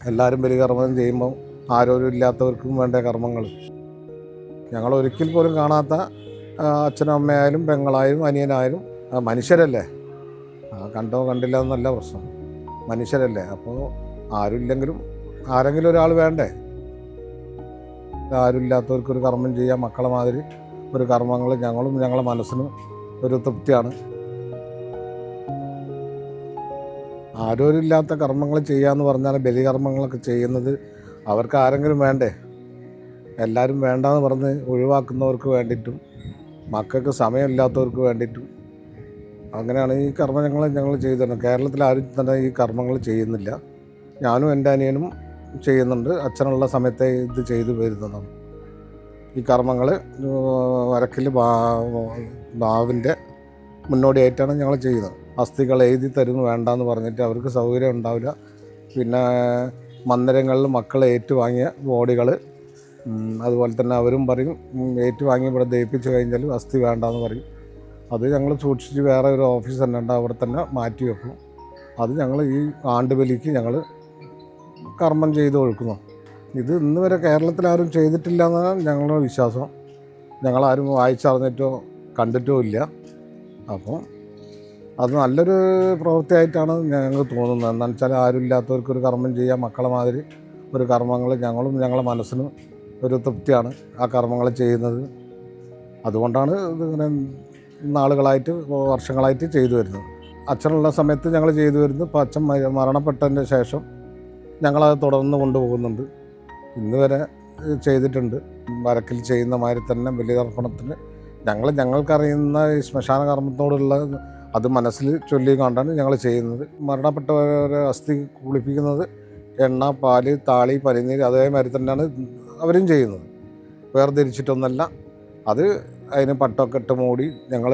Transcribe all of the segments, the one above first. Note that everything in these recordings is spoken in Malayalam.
എല്ലാവരും ബലികർമ്മം ചെയ്യുമ്പോൾ ആരോഗ്യമില്ലാത്തവർക്കും വേണ്ട കർമ്മങ്ങൾ ഞങ്ങൾ ഒരിക്കൽ പോലും കാണാത്ത അച്ഛനും അമ്മയായാലും പെങ്ങളായാലും അനിയനായാലും മനുഷ്യരല്ലേ, കണ്ടോ കണ്ടില്ല എന്നല്ല പ്രശ്നം, മനുഷ്യരല്ലേ. അപ്പോൾ ആരുമില്ലെങ്കിലും ആരെങ്കിലും ഒരാൾ വേണ്ടേ. ആരുമില്ലാത്തവർക്കൊരു കർമ്മം ചെയ്യാൻ മക്കളെ മാതിരി ഒരു കർമ്മങ്ങൾ ഞങ്ങളും ഞങ്ങളെ മനസ്സിനും ഒരു തൃപ്തിയാണ്. ആരോഗ്യമില്ലാത്ത കർമ്മങ്ങൾ ചെയ്യാന്ന് പറഞ്ഞാൽ ബലികർമ്മങ്ങളൊക്കെ ചെയ്യുന്നത് അവർക്ക് ആരെങ്കിലും വേണ്ടേ. എല്ലാവരും വേണ്ടാന്ന് പറഞ്ഞ് ഒഴിവാക്കുന്നവർക്ക് വേണ്ടിയിട്ടും മക്കൾക്ക് സമയമില്ലാത്തവർക്ക് വേണ്ടിയിട്ടും അങ്ങനെയാണ് ഈ കർമ്മങ്ങൾ ഞങ്ങൾ ചെയ്തു തരുന്നത്. കേരളത്തിൽ ആരും തന്നെ ഈ കർമ്മങ്ങൾ ചെയ്യുന്നില്ല. ഞാനും എൻ്റെ അനിയനും ചെയ്യുന്നുണ്ട്. അച്ഛനുള്ള സമയത്തെ ഇത് ചെയ്തു വരുന്നതാണ് ഈ കർമ്മങ്ങൾ. വരക്കിൽ ബാവിൻ്റെ മുന്നോടിയായിട്ടാണ് ഞങ്ങൾ ചെയ്യുന്നത്. അസ്ഥികൾ എഴുതി തരുന്നു വേണ്ടാന്ന് പറഞ്ഞിട്ട് അവർക്ക് സൗകര്യം ഉണ്ടാവില്ല. പിന്നെ മന്ദിരങ്ങളിൽ മക്കളെ ഏറ്റുവാങ്ങിയ ബോഡികൾ അതുപോലെ തന്നെ അവരും പറയും ഏറ്റുവാങ്ങി ഇവിടെ ദഹിപ്പിച്ച് കഴിഞ്ഞാൽ അസ്ഥി വേണ്ടാന്ന് പറയും. അത് ഞങ്ങൾ സൂക്ഷിച്ച് വേറെ ഒരു ഓഫീസ് തന്നെ ഉണ്ട്, അവിടെ തന്നെ മാറ്റി വെക്കും. അത് ഞങ്ങൾ ഈ ആണ്ടുബലിക്ക് ഞങ്ങൾ കർമ്മം ചെയ്ത് ഒഴുക്കുന്നു. ഇത് ഇന്ന് വരെ കേരളത്തിൽ ആരും ചെയ്തിട്ടില്ല എന്നാണ് ഞങ്ങളുടെ വിശ്വാസം. ഞങ്ങളാരും വായിച്ചറിഞ്ഞിട്ടോ കണ്ടിട്ടോ ഇല്ല. അപ്പം അത് നല്ലൊരു പ്രവൃത്തിയായിട്ടാണ് ഞങ്ങൾക്ക് തോന്നുന്നത്. എന്താണെന്ന് വെച്ചാൽ ആരുമില്ലാത്തവർക്കൊരു കർമ്മം ചെയ്യാൻ മക്കളെ മാതിരി ഒരു കർമ്മങ്ങൾ ഞങ്ങളും ഞങ്ങളെ മനസ്സിനും ഒരു തൃപ്തിയാണ് ആ കർമ്മങ്ങൾ ചെയ്യുന്നത്. അതുകൊണ്ടാണ് ഇതിങ്ങനെ നാളുകളായിട്ട് വർഷങ്ങളായിട്ട് ചെയ്തു വരുന്നത്. അച്ഛനുള്ള സമയത്ത് ഞങ്ങൾ ചെയ്തു വരുന്നു. ഇപ്പോൾ അച്ഛൻ മരണപ്പെട്ടതിന് ശേഷം ഞങ്ങളത് തുടർന്ന് കൊണ്ടുപോകുന്നുണ്ട്. ഇന്ന് വരെ ചെയ്തിട്ടുണ്ട്. വരക്കിൽ ചെയ്യുന്ന മാതിരി തന്നെ ബലിതർപ്പണത്തിന് ഞങ്ങൾക്കറിയുന്ന ഈ ശ്മശാന കർമ്മത്തോടുള്ള അത് മനസ്സിൽ ചൊല്ലി കൊണ്ടാണ് ഞങ്ങൾ ചെയ്യുന്നത്. മരണപ്പെട്ടവരെ അസ്ഥി കുളിപ്പിക്കുന്നത് എണ്ണ, പാല്, താളി, പനിനീര് അതേമാതിരി തന്നെയാണ് അവരും ചെയ്യുന്നത്. വേർതിരിച്ചിട്ടൊന്നല്ല. അത് അതിന് പട്ടൊക്കെ ഇട്ട് മൂടി ഞങ്ങൾ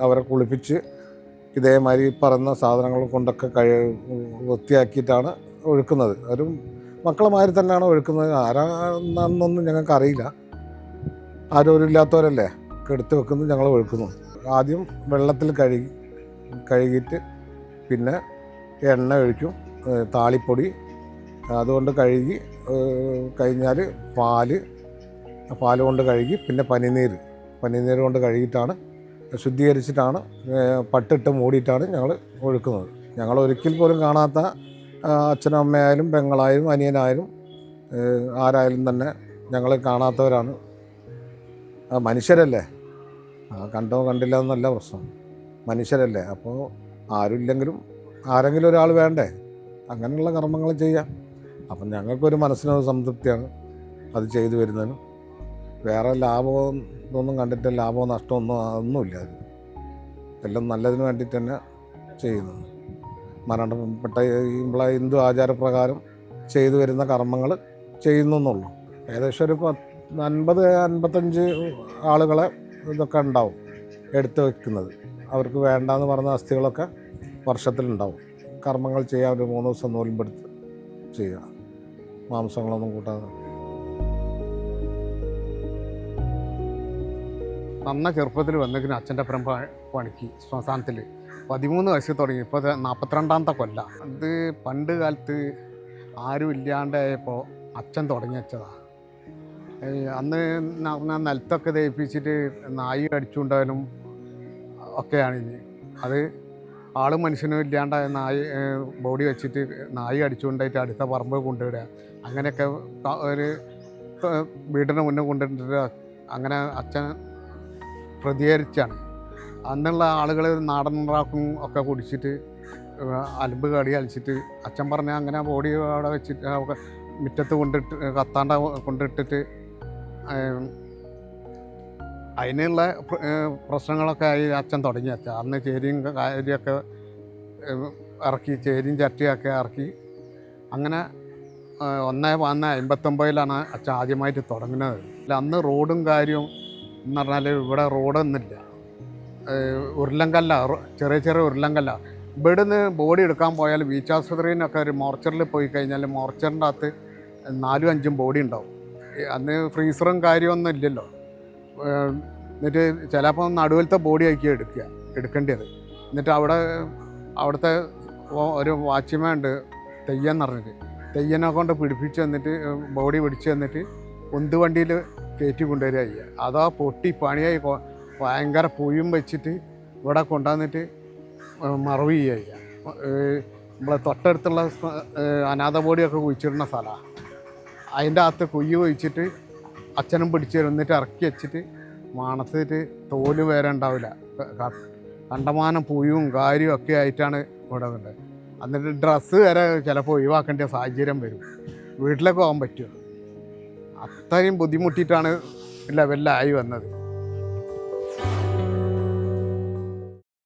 അവരെ കുളിപ്പിച്ച് ഇതേമാതിരി പറയുന്ന സാധനങ്ങൾ കൊണ്ടൊക്കെ വൃത്തിയാക്കിയിട്ടാണ് ഒഴുക്കുന്നത്. ഒരു മക്കളെ മാതിരി തന്നെയാണ് ഒഴുക്കുന്നത്. ആരാണെന്നൊന്നും ഞങ്ങൾക്കറിയില്ല. ആരോഗ്യമില്ലാത്തവരല്ലേ എടുത്ത് വെക്കുന്നത് ഞങ്ങൾ ഒഴുക്കുന്നു. ആദ്യം വെള്ളത്തിൽ കഴുകിയിട്ട് പിന്നെ എണ്ണ ഒഴിക്കും, താളിപ്പൊടി അതുകൊണ്ട് കഴുകി കഴിഞ്ഞാൽ പാല് കൊണ്ട് കഴുകി പിന്നെ പനിനീര് കൊണ്ട് കഴുകിയിട്ടാണ് ശുദ്ധീകരിച്ചിട്ടാണ് പട്ടിട്ട് മൂടിയിട്ടാണ് ഞങ്ങൾ ഒഴുക്കുന്നത്. ഞങ്ങൾ ഒരിക്കൽ പോലും കാണാത്ത അച്ഛനും അമ്മയായാലും പെങ്ങളായാലും അനിയനായാലും ആരായാലും തന്നെ ഞങ്ങൾ കാണാത്തവരാണ്. മനുഷ്യരല്ലേ, കണ്ടോ കണ്ടില്ല എന്നല്ല പ്രശ്നം, മനുഷ്യരല്ലേ. അപ്പോൾ ആരുമില്ലെങ്കിലും ആരെങ്കിലും ഒരാൾ വേണ്ടേ അങ്ങനെയുള്ള കർമ്മങ്ങൾ ചെയ്യാം. അപ്പം ഞങ്ങൾക്കൊരു മനസ്സിനൊരു സംതൃപ്തിയാണ് അത് ചെയ്തു വരുന്നതിനും. വേറെ ലാഭവും ഇതൊന്നും കണ്ടിട്ട് ലാഭമോ നഷ്ടമോ ഒന്നുമില്ല. അത് എല്ലാം നല്ലതിന് വേണ്ടിയിട്ട് തന്നെ ചെയ്യുന്നത്. മരണപ്പെട്ട നമ്മളെ ഹിന്ദു ആചാരപ്രകാരം ചെയ്തു വരുന്ന കർമ്മങ്ങൾ ചെയ്യുന്നു എന്നുള്ളൂ. ഏകദേശം ഒരു 50-55 ആളുകളെ ഇതൊക്കെ ഉണ്ടാവും എടുത്തു വയ്ക്കുന്നത്. അവർക്ക് വേണ്ടാന്ന് പറഞ്ഞ അസ്ഥികളൊക്കെ വർഷത്തിലുണ്ടാവും. കർമ്മങ്ങൾ ചെയ്യാൻ ഒരു 3 ദിവസം നോൽമ്പെടുത്ത് ചെയ്യുക, മാംസങ്ങളൊന്നും കൂട്ടാതെ. നന്ന ചെറുപ്പത്തിൽ വന്നെങ്കിലും അച്ഛൻ്റെ പരം പണിക്ക് ശ്മശാനത്തിൽ 13 വയസ്സിൽ തുടങ്ങി. ഇപ്പോൾ 42ാമത്തെ കൊല്ലം. ഇത് പണ്ട് കാലത്ത് ആരും ഇല്ലാണ്ടായപ്പോൾ അച്ഛൻ തുടങ്ങി വെച്ചതാണ്. അന്ന് നിലത്തൊക്കെ ദഹിപ്പിച്ചിട്ട് നായി അടിച്ചുകൊണ്ടായാലും ഒക്കെയാണ് ഇനി അത് ആളും മനുഷ്യനും ഇല്ലാണ്ടായ ബോഡി വെച്ചിട്ട് നായി അടിച്ചുകൊണ്ടായിട്ട് അടുത്ത പറമ്പ് കൊണ്ടുവിടുക. അങ്ങനെയൊക്കെ ഒരു വീടിന് മുന്നേ കൊണ്ടുവന്നിട്ട് അങ്ങനെ അച്ഛൻ പ്രതികരിച്ചാണ്. അന്നുള്ള ആളുകൾ നാടൻ റാക്കും ഒക്കെ കുടിച്ചിട്ട് അലമ്പ് കടി കളിച്ചിട്ട് അച്ഛൻ പറഞ്ഞാൽ അങ്ങനെ ബോഡി അവിടെ വെച്ചിട്ട് മുറ്റത്ത് കത്താണ്ട കൊണ്ടിട്ടിട്ട് അതിനുള്ള പ്രശ്നങ്ങളൊക്കെ ആയി അച്ഛൻ തുടങ്ങി. അന്ന് ചേരിയും കാര്യമൊക്കെ ഇറക്കി, ചേരിയും ചട്ടിയൊക്കെ ഇറക്കി. അങ്ങനെ 1959 അച്ഛൻ ആദ്യമായിട്ട് തുടങ്ങുന്നത്. അന്ന് റോഡും കാര്യവും എന്ന് പറഞ്ഞാൽ ഇവിടെ റോഡൊന്നുമില്ല, ഉരുളങ്കല്ല, ചെറിയ ഉരുളങ്കല്ല. ഇവിടുന്ന് ബോഡി എടുക്കാൻ പോയാൽ ബീച്ച് ആശുപത്രിയിലൊക്കെ ഒരു മോർച്ചറിൽ പോയി കഴിഞ്ഞാൽ മോർച്ചറിൻ്റെ അകത്ത് 4-5 ബോഡി ഉണ്ടാവും. അന്ന് ഫ്രീസറും കാര്യമൊന്നും ഇല്ലല്ലോ. എന്നിട്ട് ചിലപ്പോൾ നടുവിലത്തെ ബോഡി ആക്കി എടുക്കേണ്ടത്. എന്നിട്ട് അവിടുത്തെ ഒരു വാച്ച്മാൻ ഉണ്ട്, തെയ്യം എന്ന് പറഞ്ഞിട്ട്, തെയ്യനെ കൊണ്ട് പിടിപ്പിച്ച് തന്നിട്ട് ബോഡി പിടിച്ച് തന്നിട്ട് ഉന്ത് വണ്ടിയിൽ കയറ്റി കൊണ്ടുവരിക ചെയ്യുക. അതാ പൊട്ടി പണിയായി ഭയങ്കര പുയും വെച്ചിട്ട് ഇവിടെ കൊണ്ടുവന്നിട്ട് മറവ് ചെയ്യുക. നമ്മളെ തൊട്ടടുത്തുള്ള അനാഥ ബോഡിയൊക്കെ കുഴിച്ചിടുന്ന സ്ഥലമാണ്. അതിൻ്റെ അകത്ത് കുയ്യ് കുഴിച്ചിട്ട് അച്ഛനും പിടിച്ച് എന്നിട്ട് ഇറക്കി വെച്ചിട്ട് മണത്തിട്ട് തോല് വേറെ ഉണ്ടാവില്ല. കണ്ടമാനം പുയും കാര്യവും ഒക്കെ ആയിട്ടാണ് ഇവിടെ ഉണ്ട്. എന്നിട്ട് ഡ്രസ്സ് വരെ ചിലപ്പോൾ ഒഴിവാക്കേണ്ട സാഹചര്യം വരും. വീട്ടിലൊക്കെ പോകാൻ പറ്റുമോ? അത്രയും ബുദ്ധിമുട്ടിയിട്ടാണ് ലെവലിലായി വന്നത്.